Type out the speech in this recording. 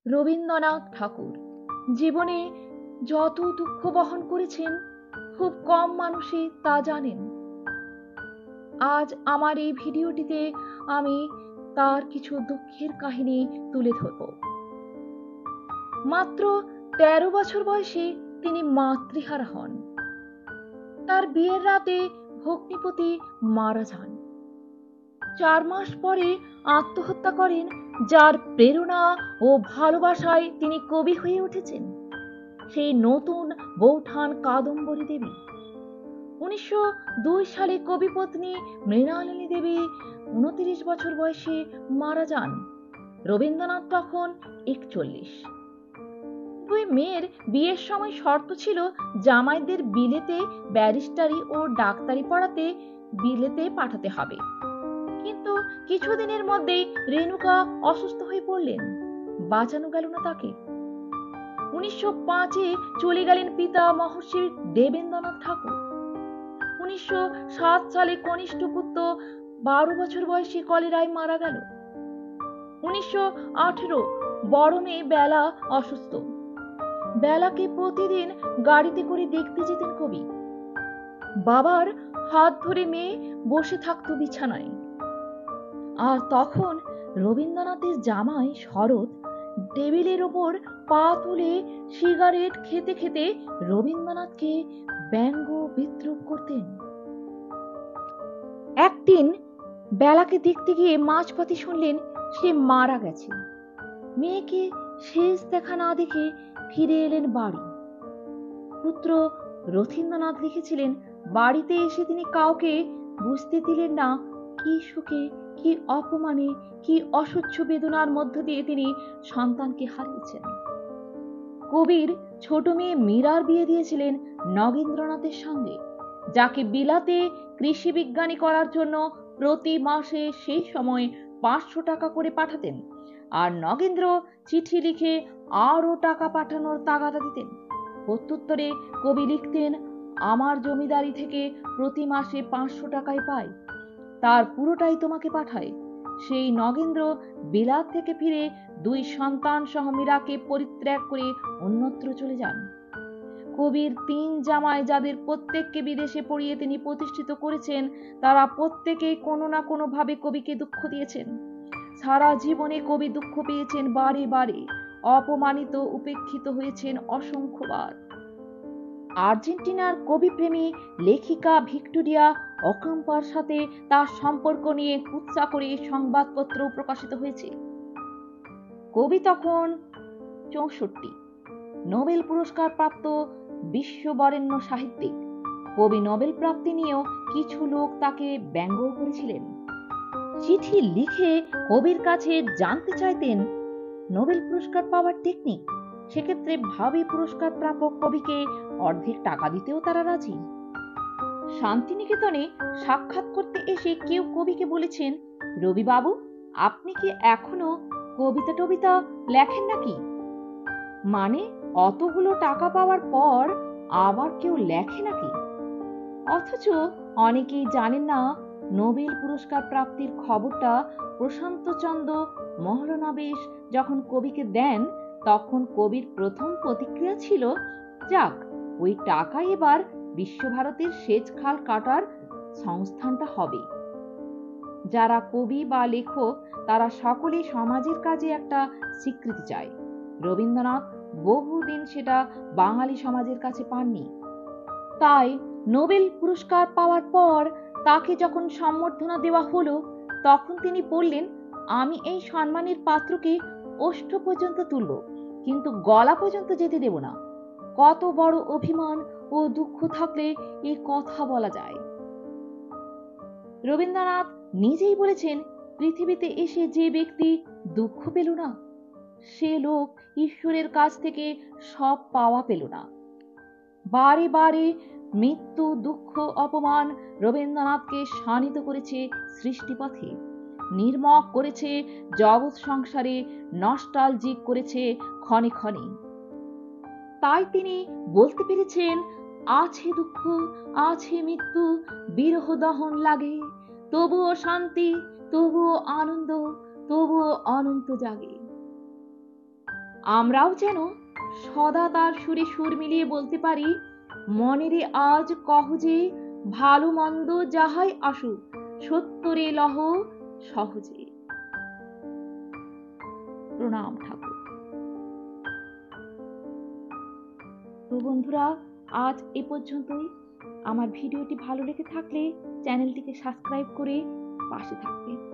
রবীন্দ্রনাথ ঠাকুর জীবনে যত দুঃখ বহন করেছেন খুব কম মানুষই তা জানেন। আজ আমার এই ভিডিওটিতে আমি তার কিছু দুঃখের কাহিনী তুলে ধরব। মাত্র ১৩ বছর বয়সে তিনি মাতৃহারা হন। তার বিয়ের রাতে ভগ্নিপতি মারা যান। ৪ মাস পরে আত্মহত্যা করেন, যার প্রেরণা ও ভালোবাসায় তিনি কবি হয়ে উঠেছেন, সেই নতুন বৌঠান কাদম্বরী দেবী। ১৯০২ সালে কবিপত্নী মৃণালিনী দেবী ২৯ বছর বয়সে মারা যান। রবীন্দ্রনাথ তখন ৪১। দুই মেয়ের বিয়ের সময় শর্ত ছিল জামাইদের বিলেতে ব্যারিস্টারি ও ডাক্তারি পড়াতে বিলেতে পাঠাতে হবে। কিন্তু কিছুদিনের মধ্যেই রেণুকা অসুস্থ হয়ে পড়লেন, বাঁচানো গেল না তাকে। ১৯০৫-এ চলে গেলেন পিতা মহর্ষি দেবেন্দ্রনাথ ঠাকুর। ১৯০৭ সালে কনিষ্ঠ পুত্র ১২ বছর বয়সী কলেরায় মারা গেল। ১৯১৮ বড় মেয়ে বেলা অসুস্থ। বেলাকে প্রতিদিন গাড়িতে করে দেখতে যেতেন কবি। বাবার হাত ধরে মেয়ে বসে থাকতো বিছানায়। আর তখন রবীন্দ্রনাথের জামাই শরৎ টেবিলের ওপর পা তুলে সিগারেট খেতে খেতে রবীন্দ্রনাথকে ব্যঙ্গ বিদ্রূপ করতেন। একদিন বেলাকে দেখতে গিয়ে মাঝপথে শুনলেন সে মারা গেছে। মেয়েকে শেষ দেখা না দেখে ফিরে এলেন বাড়ি। পুত্র রথীন্দ্রনাথ লিখেছিলেন, বাড়িতে এসে তিনি কাউকে বুঝতে দিলেন না কি সুখে, কি অপমানে, কি অসহ্য বেদনার মধ্য দিয়ে তিনি সন্তানকে হারিয়েছেন। কবির ছোট মেয়ে মীরার বিয়ে দিয়েছিলেন নগেন্দ্রনাথের সঙ্গে, যাকে বিলাতে কৃষি বিজ্ঞানী করার জন্য প্রতি মাসে সেই সময় ৫০০ টাকা করে পাঠাতেন, আর নগেন্দ্র চিঠি লিখে আরো টাকা পাঠানোর তাগাদা দিতেন। প্রত্যুত্তরে কবি লিখতেন, আমার জমিদারি থেকে প্রতি মাসে ৫০০ টাকাই পাই, তার পুরোটাই তোমাকে পাঠায়। সেই নগেন্দ্র বিলাত থেকে ফিরে দুই সন্তান সহ মীরাকে পরিত্যাগ করে অন্যত্র চলে যান। কবির ৩ জামাই, যাদের প্রত্যেককে বিদেশে পড়িয়ে তিনি প্রতিষ্ঠিত করেছেন, তারা প্রত্যেকেই কোনো না কোনো ভাবে কবিকে দুঃখ দিয়েছেন। সারা জীবনে কবি দুঃখ পেয়েছেন বারে বারে, অপমানিত, উপেক্ষিত হয়েছেন অসংখ্যবার। আর্জেন্টিনার কবিপ্রেমী লেখিকা ভিক্টোরিয়া অকাম্পার সাথে তার সম্পর্ক নিয়ে কুৎসা করে সংবাদপত্র প্রকাশিত হয়েছে। কবি তখন ৬৪, নোবেল পুরস্কার প্রাপ্ত বিশ্ববরেণ্য সাহিত্যিক। কবি নোবেল প্রাপ্তি নিয়েও কিছু লোক তাকে ব্যঙ্গ করেছিলেন। চিঠি লিখে কবির কাছে জানতে চাইতেন নোবেল পুরস্কার পাওয়ার টেকনিক। সেক্ষেত্রে ভাবি পুরস্কার প্রাপক কবিকে অর্ধেক টাকা দিতেও তারা রাজি। শান্তিনিকেতনে সাক্ষাৎ করতে এসে কেউ কবিকে বলেছেন, রবিবাবু, আপনি কি এখনো কবিতা টবিতা লেখেন নাকি? মানে অতগুলো টাকা পাওয়ার পর আবার কেউ লেখে নাকি? অথচ অনেকেই জানেন না, নোবেল পুরস্কার প্রাপ্তির খবরটা প্রশান্তচন্দ্র মহলানবিশ যখন কবিকে দেন, তখন কবির প্রথম প্রতিক্রিয়া ছিল, যাক, ওই টাকা এবার বিশ্বভারতীর সেচ খাল কাটার সংস্থানটা হবে। যারা কবি বা লেখক, তারা সকলেই সমাজের কাজে একটা স্বীকৃতি চায়। রবীন্দ্রনাথ বহুদিন সেটা বাঙালি সমাজের কাছে পাননি। তাই নোবেল পুরস্কার পাওয়ার পর তাকে যখন সম্বর্ধনা দেওয়া হলো, তখন তিনি বললেন, আমি এই সম্মানের পাত্রকে ওষ্ঠ পর্যন্ত তুলব, কিন্তু গলা পর্যন্ত যেতে দেব না। কত বড় অভিমান ও দুঃখ থাকলে এই কথা বলা যায়। রবীন্দ্রনাথ নিজেই বলেছেন, পৃথিবীতে এসে যে ব্যক্তি দুঃখ পেল না, সে লোক ঈশ্বরের কাছ থেকে সব পাওয়া পেল না। বারে বারে মৃত্যু, দুঃখ, অপমান রবীন্দ্রনাথকে শানিত করেছে সৃষ্টিপথে, নির্মক করেছে জগৎ সংসারে, নস্টালজিক করেছে ক্ষণে ক্ষণে। তাই তিনি বলতে পেরেছেন, আছে দুঃখ, আছে মৃত্যু, বিরহ দহন লাগে, তবুও শান্তি, তবুও আনন্দ, তবুও অনন্ত জাগে। আমরাও যেন সদা তার সুরে সুর মিলিয়ে বলতে পারি, মনেরে আজ কহ যে ভালো মন্দ যাহাই আসুক সত্যরে লহ সহজে। প্রণাম ঠাকুর। তো বন্ধুরা, আজ এ পর্যন্তই। আমার ভিডিওটি ভালো লেগে থাকলে চ্যানেলটিকে সাবস্ক্রাইব করে পাশে থাকবে।